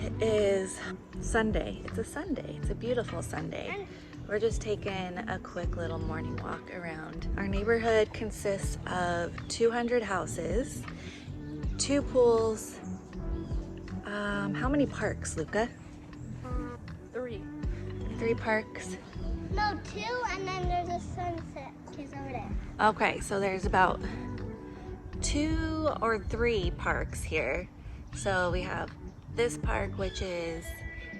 It is Sunday. It's a Sunday. It's a beautiful Sunday. We're just taking a quick little morning walk around. Our neighborhood consists of 200 houses, 2 pools. How many parks, Luca? 3. 3 parks. No, 2, and then there's a sunset is over there. Okay, so there's about 2 or 3 parks here. So we have this park, which is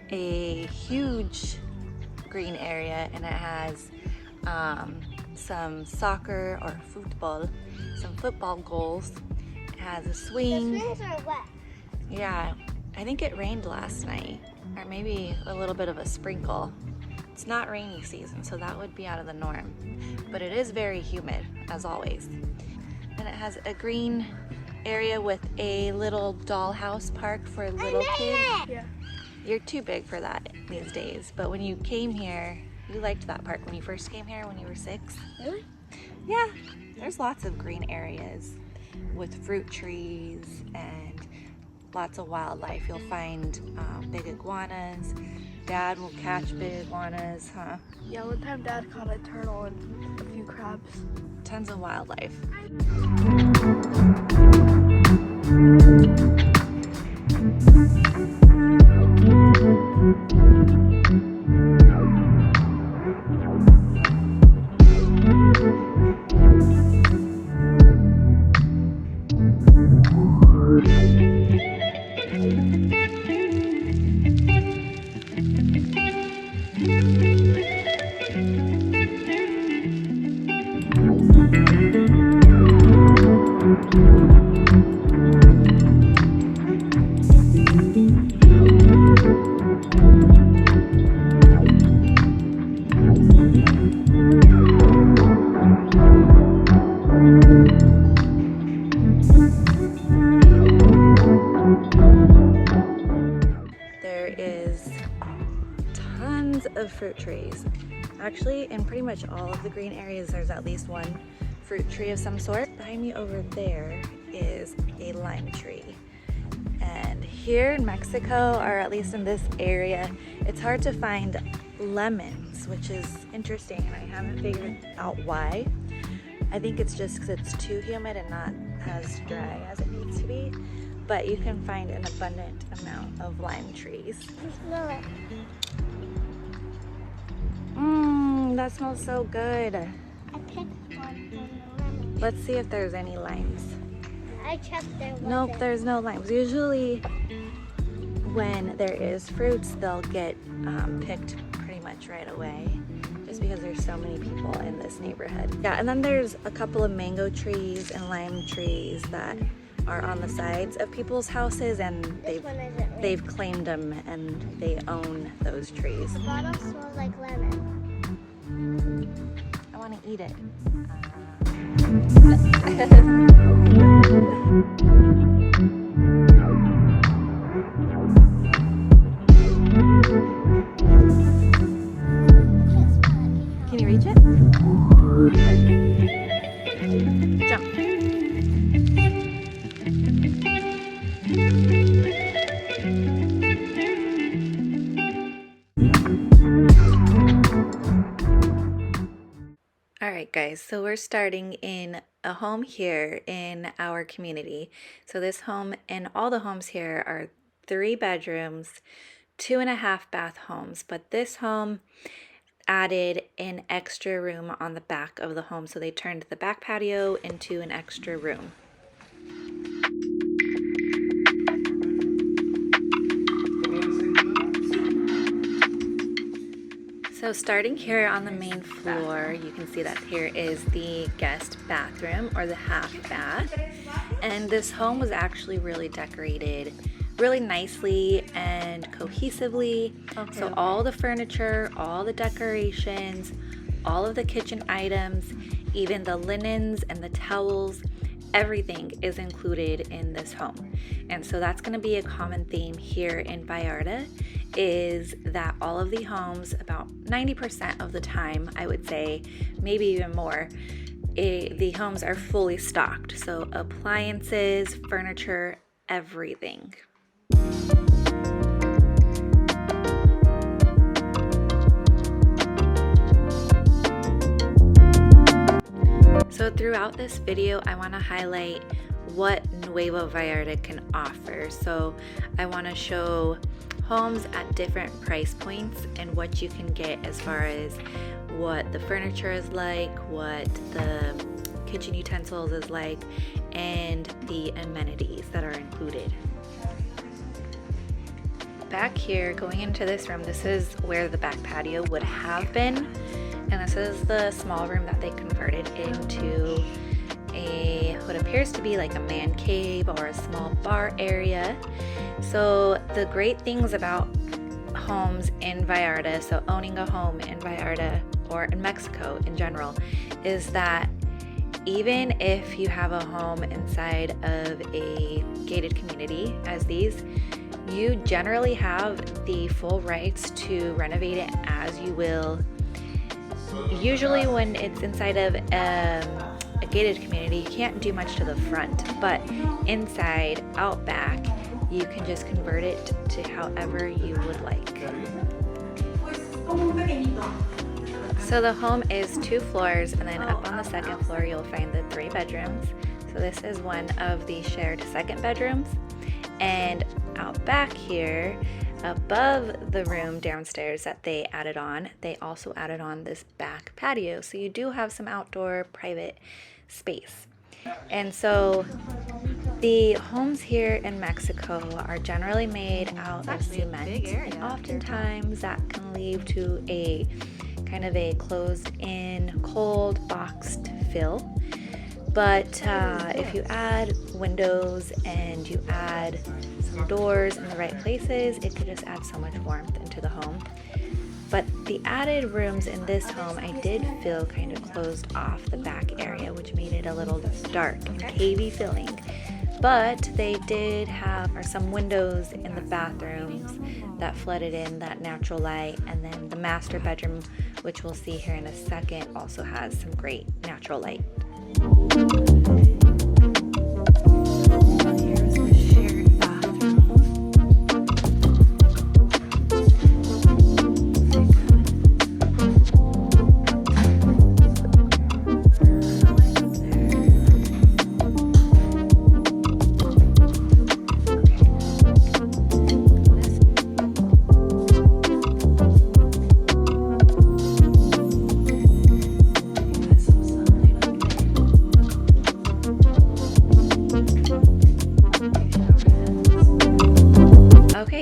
a huge green area, and it has some soccer or football, some football goals. It has a swing. The swings are wet. Yeah, I think it rained last night, or maybe a little bit of a sprinkle. It's not rainy season, so that would be out of the norm, but it is very humid, as always. And it has a green area with a little dollhouse park for little kids. Yeah. You're too big for that these days, but when you came here, you liked that park when you first came here when you were 6. Really? Yeah, there's lots of green areas with fruit trees and lots of wildlife. You'll find big iguanas. Dad will catch big iguanas, huh? Yeah, one time Dad caught a turtle and a few crabs. Tons of wildlife. Of fruit trees. Actually, in pretty much all of the green areas, there's at least one fruit tree of some sort. Behind me over there is a lime tree. And here in Mexico, or at least in this area, it's hard to find lemons, which is interesting, and I haven't figured out why. I think it's just because it's too humid and not as dry as it needs to be. But you can find an abundant amount of lime trees. Smell it. That smells so good. I picked one from the lemon. Let's see if there's any limes. I checked there. Nope, there's no limes. Usually when there is fruits, they'll get picked pretty much right away, just because there's so many people in this neighborhood. Yeah, and then there's a couple of mango trees and lime trees that are on the sides of people's houses, and they've claimed them and they own those trees. The bottle smells like lemon. I want to eat it. Can you reach it? Jump. Alright guys, so we're starting in a home here in our community. So this home and all the homes here are 3 bedrooms, 2.5 bath homes, but this home added an extra room on the back of the home. So they turned the back patio into an extra room. So starting here on the main floor, you can see that here is the guest bathroom, or the half bath. And this home was actually really decorated really nicely and cohesively. So all the furniture, all the decorations, all of the kitchen items, even the linens and the towels, everything is included in this home. And so that's going to be a common theme here in Vallarta, is that all of the homes, about 90% of the time, I would say, maybe even more, the homes are fully stocked. So appliances, furniture, everything. throughout this video, I want to highlight what Nuevo Vallarta can offer. So I want to show homes at different price points and what you can get as far as what the furniture is like, what the kitchen utensils is like, and the amenities that are included. Back here, going into this room, this is where the back patio would have been, and this is the small room that they converted into what appears to be like a man cave or a small bar area. So the great things about homes in Vallarta, so owning a home in Vallarta or in Mexico in general, is that even if you have a home inside of a gated community as these, you generally have the full rights to renovate it as you will. Usually when it's inside of a gated community, you can't do much to the front, but inside, out back, you can just convert it to however you would like. So the home is 2 floors, and then up on the 2nd floor you'll find the 3 bedrooms. So this is one of the shared 2nd bedrooms, and out back here, above the room downstairs that they added on, they also added on this back patio. So you do have some outdoor private space. And so the homes here in Mexico are generally made out of cement, and oftentimes that can lead to a kind of a closed-in, cold, boxed feel. But if you add windows and you add some doors in the right places, it could just add so much warmth into the home. But the added rooms in this home, I did feel kind of closed off the back area, which made it a little dark and cavey feeling. But they did have some windows in the bathrooms that flooded in that natural light, and then the master bedroom, which we'll see here in a second, also has some great natural light. Here's the shared bathroom.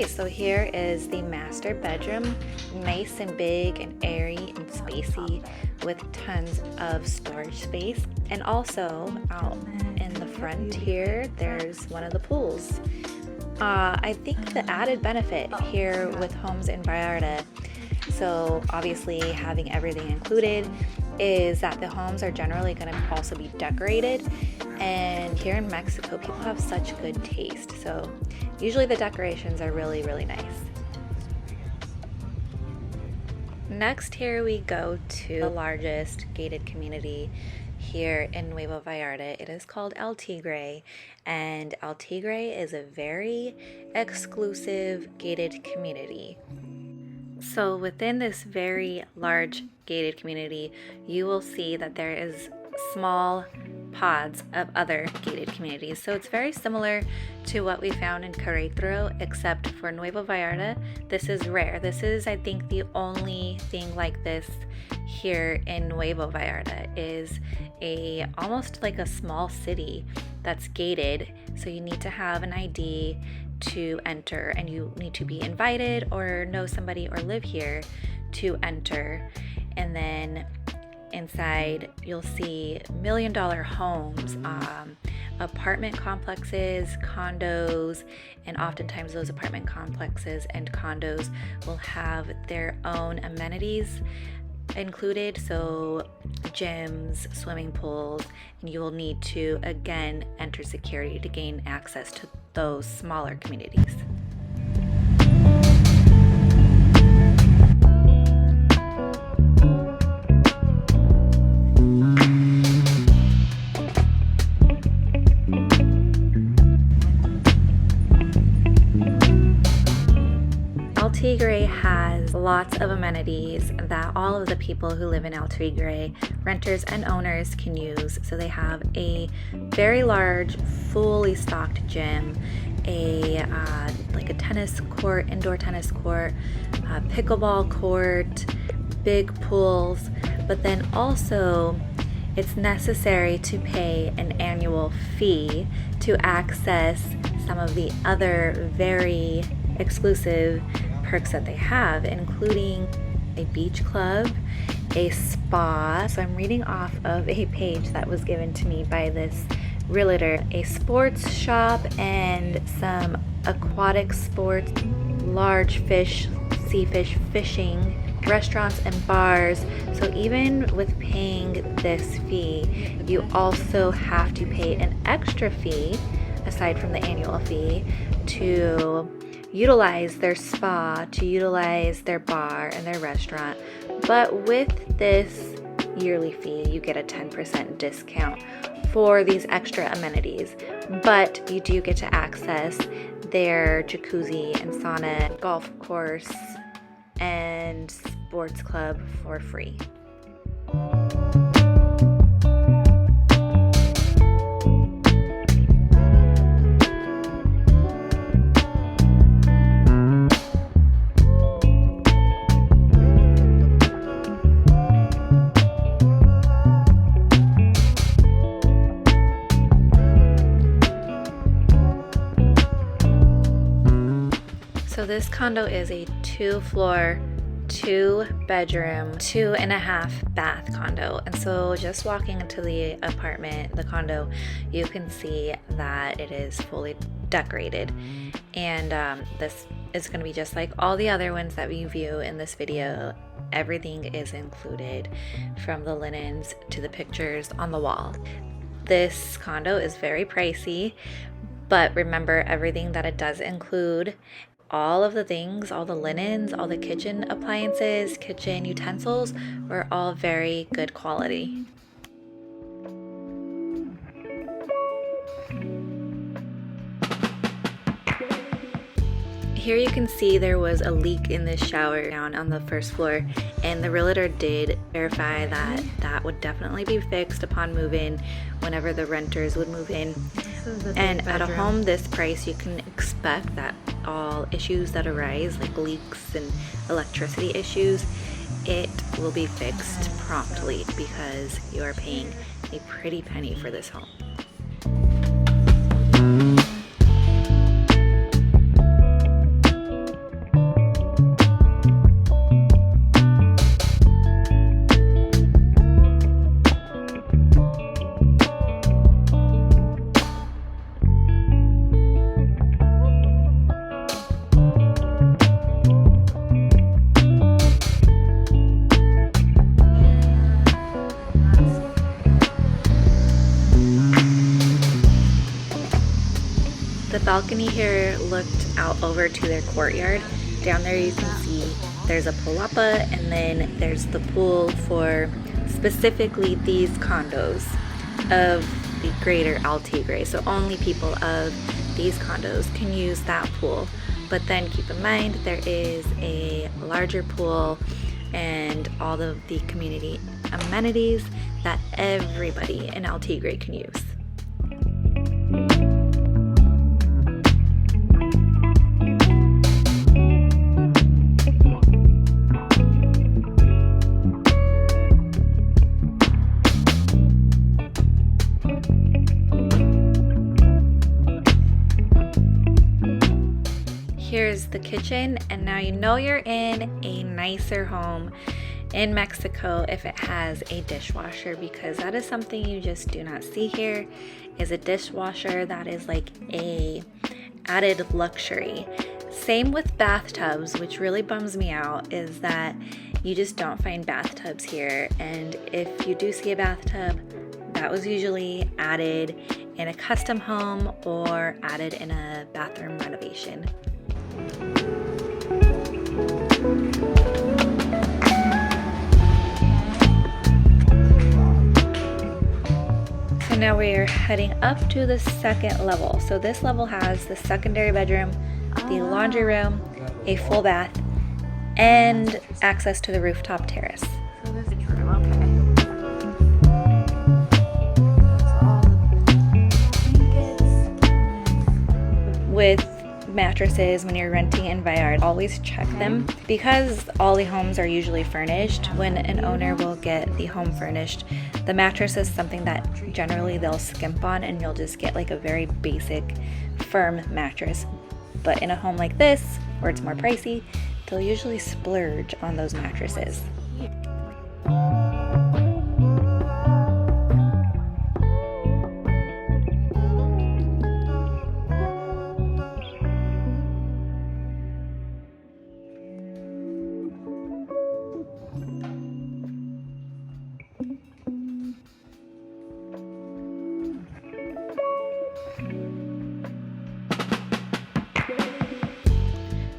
So here is the master bedroom, nice and big and airy and spacey with tons of storage space. And also out in the front here, there's one of the pools. I think the added benefit here with homes in Vallarta, so obviously having everything included, is that the homes are generally going to also be decorated. And here in Mexico, people have such good taste, so usually the decorations are really, really nice. Next, here we go to the largest gated community here in Nuevo Vallarta. It is called Altegra, and Altegra is a very exclusive gated community. So within this very large gated community, you will see that there is small pods of other gated communities. So it's very similar to what we found in Querétaro, except for Nuevo Vallarta, this is rare. This is, I think, the only thing like this here in Nuevo Vallarta, is almost like a small city that's gated. So you need to have an ID to enter, and you need to be invited or know somebody or live here to enter. And then inside you'll see $1 million homes, apartment complexes, condos, and oftentimes those apartment complexes and condos will have their own amenities included, so gyms, swimming pools, and you will need to again enter security to gain access to those smaller communities. Altegra has lots of amenities that all of the people who live in Altegra, renters and owners, can use. So they have a very large, fully stocked gym, like a tennis court, indoor tennis court, pickleball court, big pools, but then also it's necessary to pay an annual fee to access some of the other very exclusive perks that they have, including a beach club, a spa. So I'm reading off of a page that was given to me by this realtor, a sports shop and some aquatic sports, large fish, sea fish fishing, restaurants and bars. So even with paying this fee, you also have to pay an extra fee aside from the annual fee to utilize their spa, to utilize their bar and their restaurant. But with this yearly fee, you get a 10% discount for these extra amenities. But you do get to access their jacuzzi and sauna, golf course, and sports club for free. So this condo is a 2-floor, 2-bedroom, 2.5 bath condo. And so just walking into the apartment, the condo, you can see that it is fully decorated. And this is going to be just like all the other ones that we view in this video. Everything is included, from the linens to the pictures on the wall. This condo is very pricey, but remember everything that it does include. All of the things, all the linens, all the kitchen appliances, kitchen utensils were all very good quality. Here you can see there was a leak in this shower down on the first floor, and the realtor did verify that that would definitely be fixed upon move-in, whenever the renters would move in. And at a home this price, you can expect that all issues that arise, like leaks and electricity issues, it will be fixed promptly because you are paying a pretty penny for this home. The balcony here looked out over to their courtyard. Down there you can see there's a palapa, and then there's the pool for specifically these condos of the greater Altegra. So only people of these condos can use that pool. But then keep in mind there is a larger pool and all of the community amenities that everybody in Altegra can use. Here's the kitchen, and now you know you're in a nicer home in Mexico if it has a dishwasher, because that is something you just do not see here, is a dishwasher. That is like a added luxury. Same with bathtubs, which really bums me out, is that you just don't find bathtubs here. And if you do see a bathtub, that was usually added in a custom home or added in a bathroom renovation. So now we're heading up to the second level. So this level has the secondary bedroom, the laundry room, a full bath, and access to the rooftop terrace. So this is room, okay. With mattresses, when you're renting in Vallarta, always check them, because all the homes are usually furnished. When an owner will get the home furnished, the mattress is something that generally they'll skimp on, and you'll just get like a very basic firm mattress. But in a home like this, where it's more pricey, they'll usually splurge on those mattresses.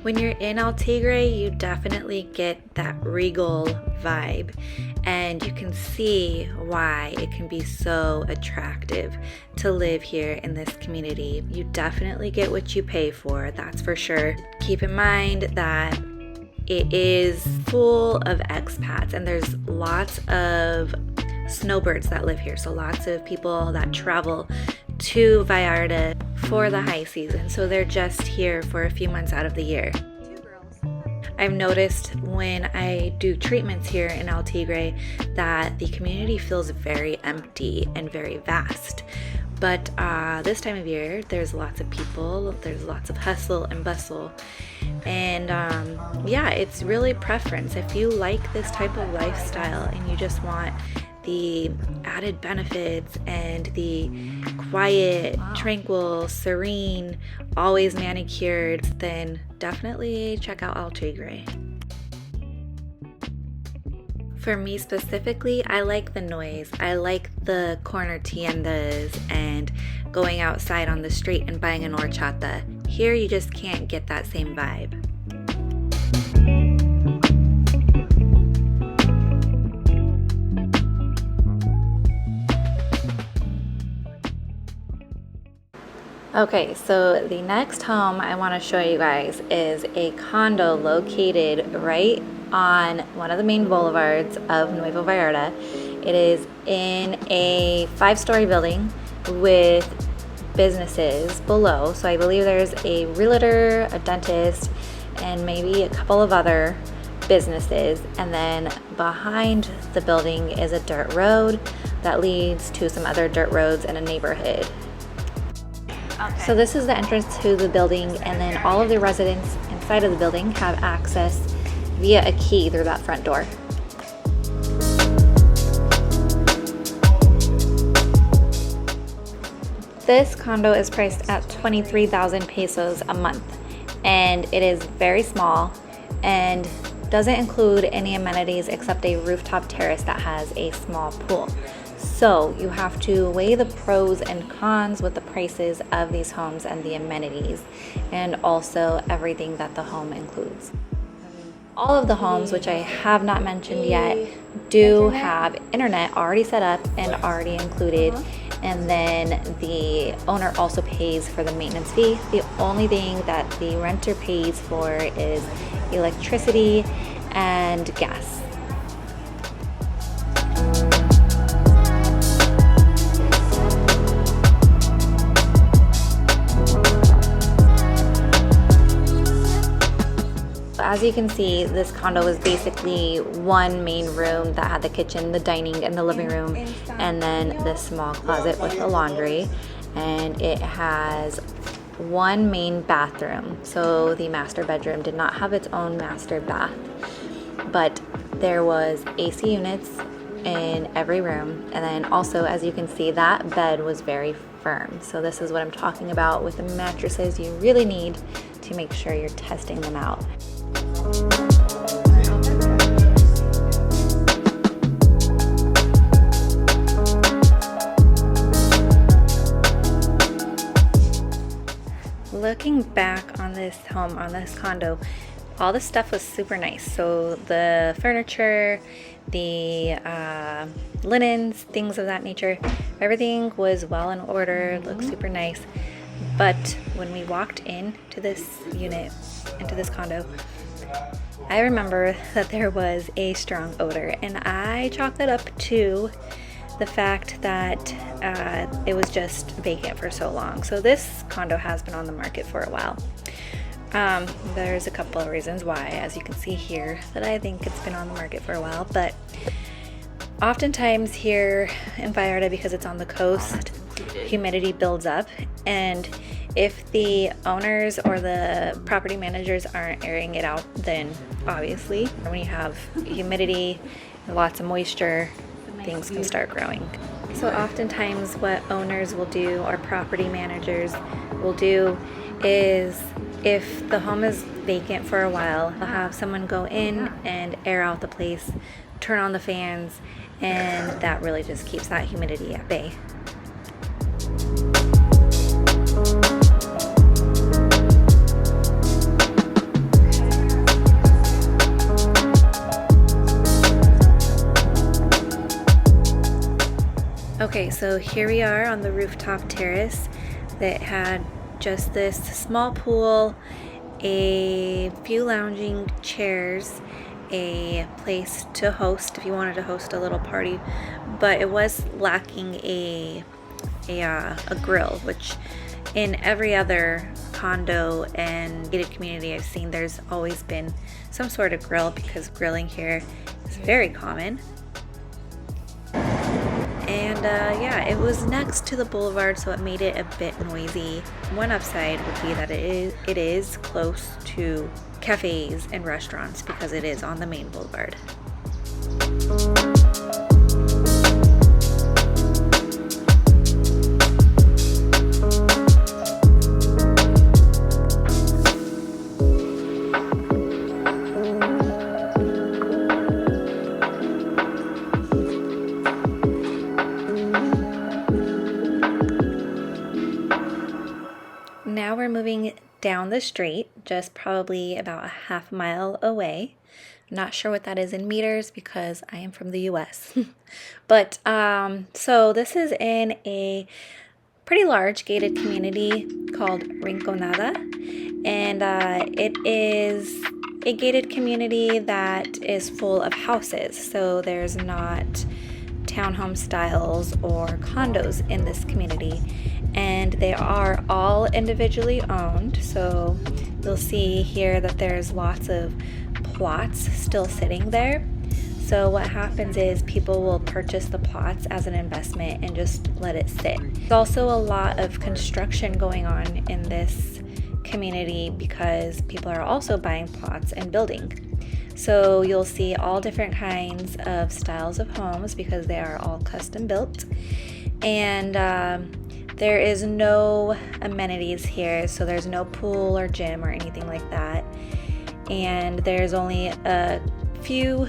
When you're in Altegra, you definitely get that regal vibe, and you can see why it can be so attractive to live here in this community. You definitely get what you pay for, that's for sure. Keep in mind that it is full of expats, and there's lots of snowbirds that live here, so lots of people that travel to Vallarta for the high season, so they're just here for a few months out of the year. I've noticed when I do treatments here in Altegra that the community feels very empty and very vast. But this time of year, there's lots of people, there's lots of hustle and bustle. And yeah, it's really preference. If you like this type of lifestyle and you just want the added benefits and the quiet, tranquil, serene, always manicured, then definitely check out Altegra. For me specifically, I like the noise. I like the corner tiendas and going outside on the street and buying an horchata. Here you just can't get that same vibe. Okay, so the next home I want to show you guys is a condo located right on one of the main boulevards of Nuevo Vallarta. It is in a 5-story building with businesses below. So I believe there's a realtor, a dentist, and maybe a couple of other businesses. And then behind the building is a dirt road that leads to some other dirt roads in a neighborhood. Okay. So this is the entrance to the building, and then all of the residents inside of the building have access via a key through that front door. This condo is priced at 23,000 pesos a month, and it is very small and doesn't include any amenities except a rooftop terrace that has a small pool. So you have to weigh the pros and cons with the prices of these homes and the amenities, and also everything that the home includes. All of the homes, which I have not mentioned yet, do have internet already set up and already included, and then the owner also pays for the maintenance fee. The only thing that the renter pays for is electricity and gas. As you can see, this condo was basically one main room that had the kitchen, the dining, and the living room, and then this small closet with the laundry. And it has one main bathroom. So the master bedroom did not have its own master bath, but there was AC units in every room. And then also, as you can see, that bed was very firm. So this is what I'm talking about with the mattresses. You really need to make sure you're testing them out. Looking back on this home, on this condo, all the stuff was super nice. So the furniture, the linens, things of that nature, everything was well in order, looked super nice. But when we walked into this unit, into this condo, I remember that there was a strong odor, and I chalked that up to the fact that it was just vacant for so long. So this condo has been on the market for a while. There's a couple of reasons why, as you can see here, that I think it's been on the market for a while, but oftentimes here in Vallarta, because it's on the coast, humidity builds up, and if the owners or the property managers aren't airing it out, then obviously when you have humidity, lots of moisture, things can start growing. So oftentimes what owners will do, or property managers will do, is if the home is vacant for a while, they'll have someone go in and air out the place, turn on the fans, and that really just keeps that humidity at bay. Okay, so here we are on the rooftop terrace that had just this small pool, a few lounging chairs, a place to host if you wanted to host a little party, but it was lacking a grill, which in every other condo and gated community I've seen, there's always been some sort of grill, because grilling here is very common. And yeah, it was next to the boulevard, so it made it a bit noisy. One upside would be that it is close to cafes and restaurants, because it is on the main boulevard. Now we're moving down the street, just probably about a half mile away. I'm not sure what that is in meters because I am from the US. But so this is in a pretty large gated community called Rinconada, and it is a gated community that is full of houses. So there's not townhome styles or condos in this community, and they are all individually owned. So you'll see here that there's lots of plots still sitting there. So what happens is people will purchase the plots as an investment and just let it sit. There's also a lot of construction going on in this community because people are also buying plots and building. So you'll see all different kinds of styles of homes because they are all custom built. And there is no amenities here, so there's no pool or gym or anything like that. And there's only a few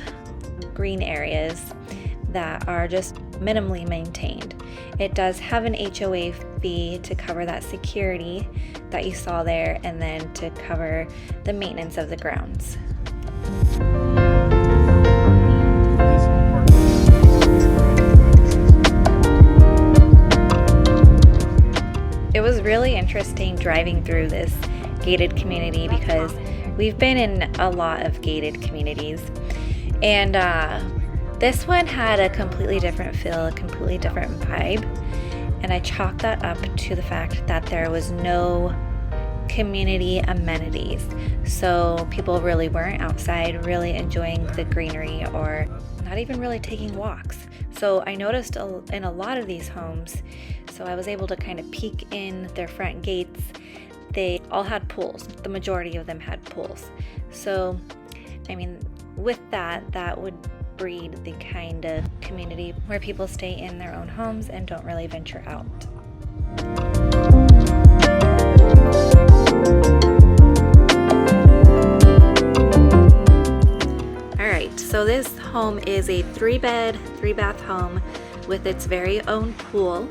green areas that are just minimally maintained. It does have an HOA fee to cover that security that you saw there, and then to cover the maintenance of the grounds. It was really interesting driving through this gated community because we've been in a lot of gated communities, and this one had a completely different feel, a completely different vibe, and I chalked that up to the fact that there was no community amenities. So people really weren't outside really enjoying the greenery or not even really taking walks. So I noticed in a lot of these homes, so I was able to kind of peek in their front gates, they all had pools. The majority of them had pools. So, I mean, with that would breed the kind of community where people stay in their own homes and don't really venture out. Alright, so this home is a 3-bed, 3-bath home with its very own pool,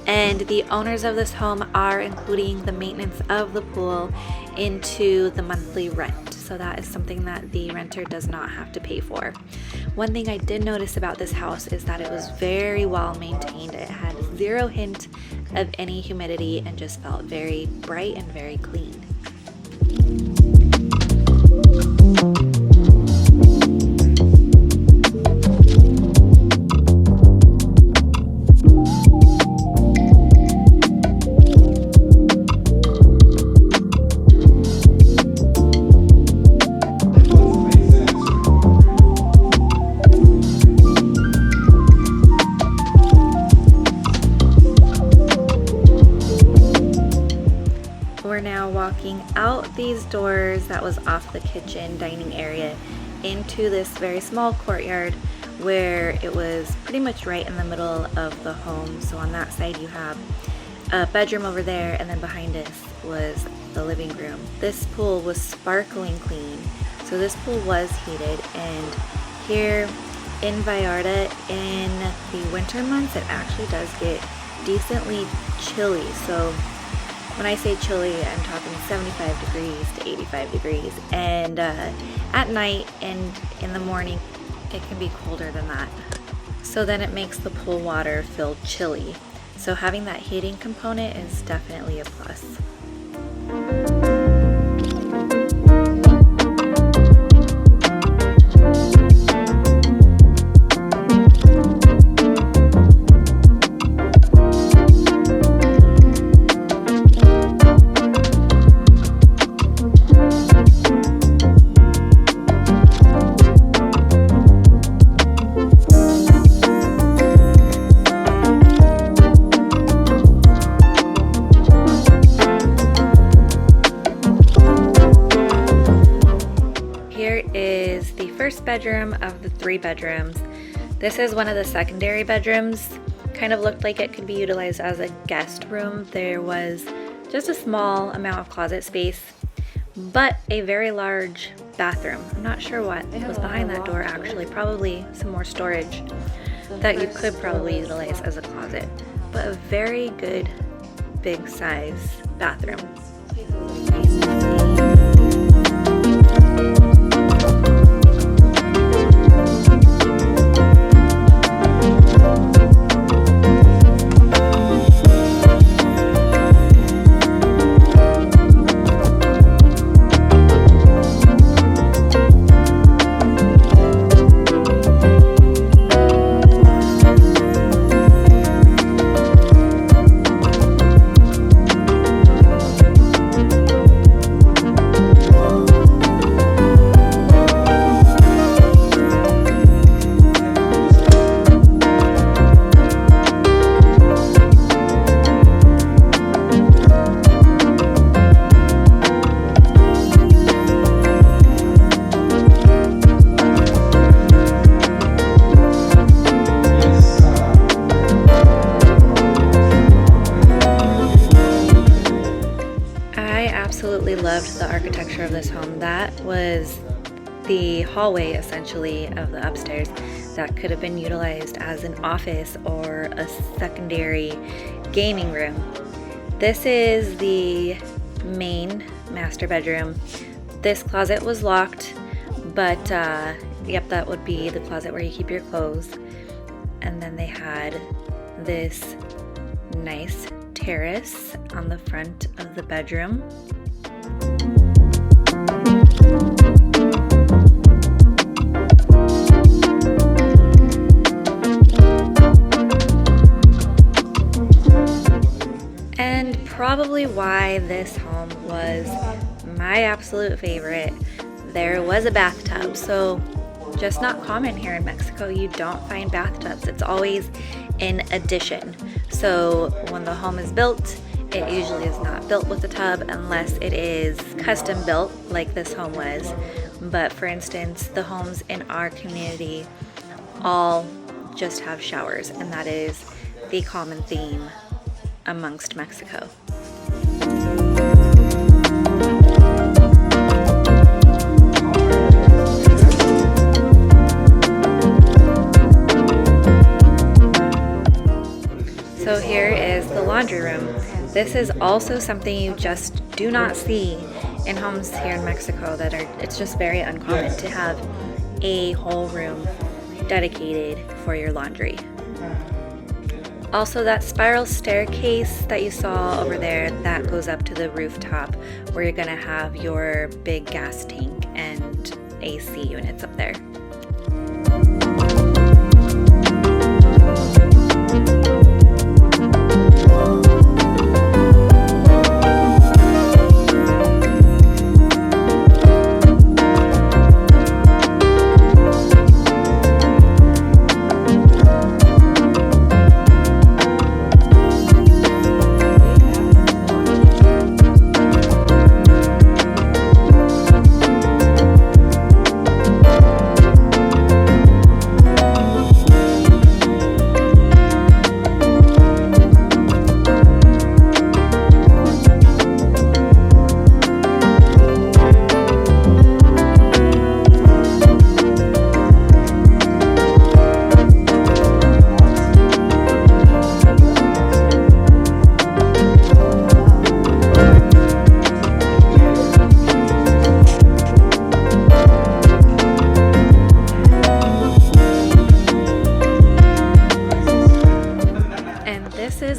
and the owners of this home are including the maintenance of the pool into the monthly rent. So that is something that the renter does not have to pay for. One thing I did notice about this house is that it was very well maintained. It had zero hint of any humidity and just felt very bright and very clean. We're now walking out these doors that was off the kitchen dining area into this very small courtyard where it was pretty much right in the middle of the home. So on that side you have a bedroom over there, and then behind us was the living room. This pool was sparkling clean, so this pool was heated. And here in Vallarta in the winter months it actually does get decently chilly. So when I say chilly, I'm talking 75 degrees to 85 degrees. And at night and in the morning, it can be colder than that. So then it makes the pool water feel chilly. So having that heating component is definitely a plus. Bedroom of the 3 bedrooms. This is one of the secondary bedrooms. Kind of looked like it could be utilized as a guest room. There was just a small amount of closet space, but a very large bathroom. I'm not sure what was behind that door actually. Probably some more storage that you could probably utilize as a closet, but a very good big size bathroom. Loved the architecture of this home. That was the hallway essentially of the upstairs that could have been utilized as an office or a secondary gaming room. This is the main master bedroom. This closet was locked, but yep, that would be the closet where you keep your clothes. And then they had this nice terrace on the front of the bedroom. And probably why this home was my absolute favorite, there was a bathtub. So just not common here in Mexico. You don't find bathtubs. It's always in addition. So when the home is built, it usually is not built with a tub unless it is custom built like this home was. But for instance, the homes in our community all just have showers, and that is the common theme amongst Mexico. So here is the laundry room. This is also something you just do not see in homes here in Mexico it's just very uncommon to have a whole room dedicated for your laundry. Also, that spiral staircase that you saw over there, that goes up to the rooftop where you're gonna have your big gas tank and AC units up there.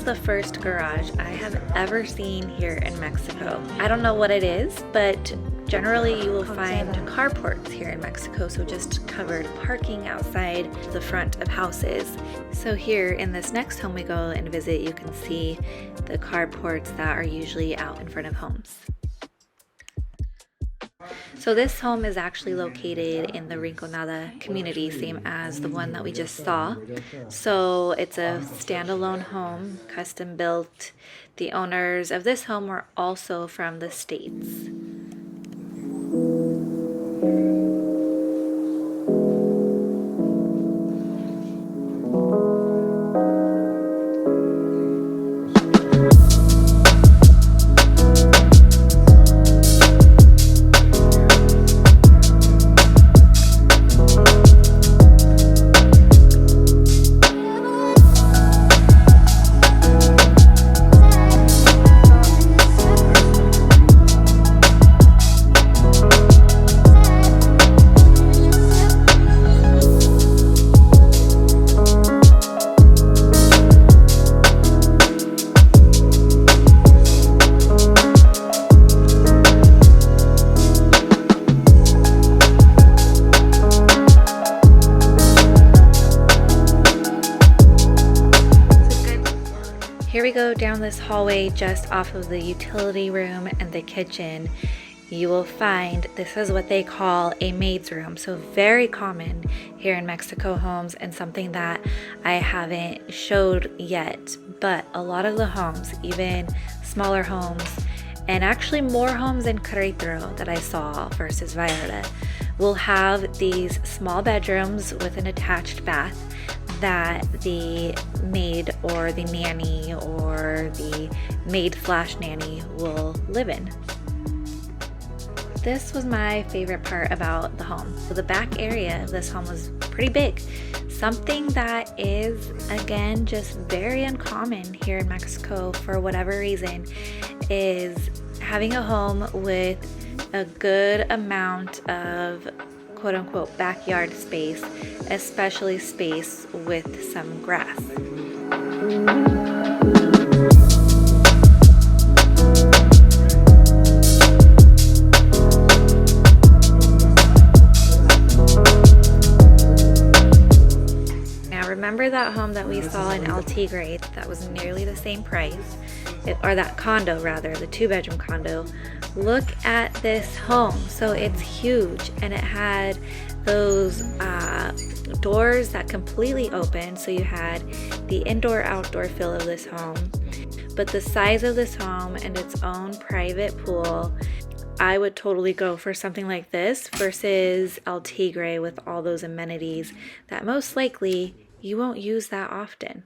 The first garage I have ever seen here in Mexico. I don't know what it is, but generally you will find carports here in Mexico, so just covered parking outside the front of houses. So here in this next home we go and visit, you can see the carports that are usually out in front of homes. So this home is actually located in the Rinconada community, same as the one that we just saw. So it's a standalone home, custom built. The owners of this home were also from the States. Here we go down this hallway just off of the utility room and the kitchen. You will find this is what they call a maid's room. So very common here in Mexico homes and something that I haven't showed yet. But a lot of the homes, even smaller homes, and actually more homes in Querétaro that I saw versus Vallarta, will have these small bedrooms with an attached bath that the maid or the nanny or the maid/nanny will live in. This was my favorite part about the home. So the back area of this home was pretty big. Something that is, again, just very uncommon here in Mexico for whatever reason is having a home with a good amount of quote-unquote backyard space, especially space with some grass. Now remember that home that we saw in Altegra that was nearly the same price, or that condo rather, the 2-bedroom condo. Look at this home. So it's huge and it had those doors that completely opened, so you had the indoor-outdoor feel of this home. But the size of this home and its own private pool, I would totally go for something like this versus Altegra with all those amenities that most likely you won't use that often.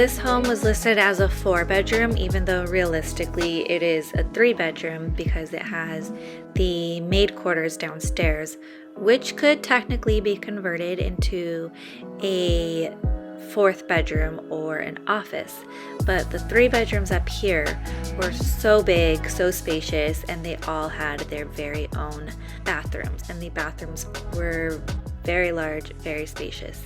This home was listed as a 4-bedroom, even though realistically it is a 3-bedroom because it has the maid quarters downstairs, which could technically be converted into a 4th bedroom or an office. But the 3 bedrooms up here were so big, so spacious, and they all had their very own bathrooms. And the bathrooms were very large, very spacious.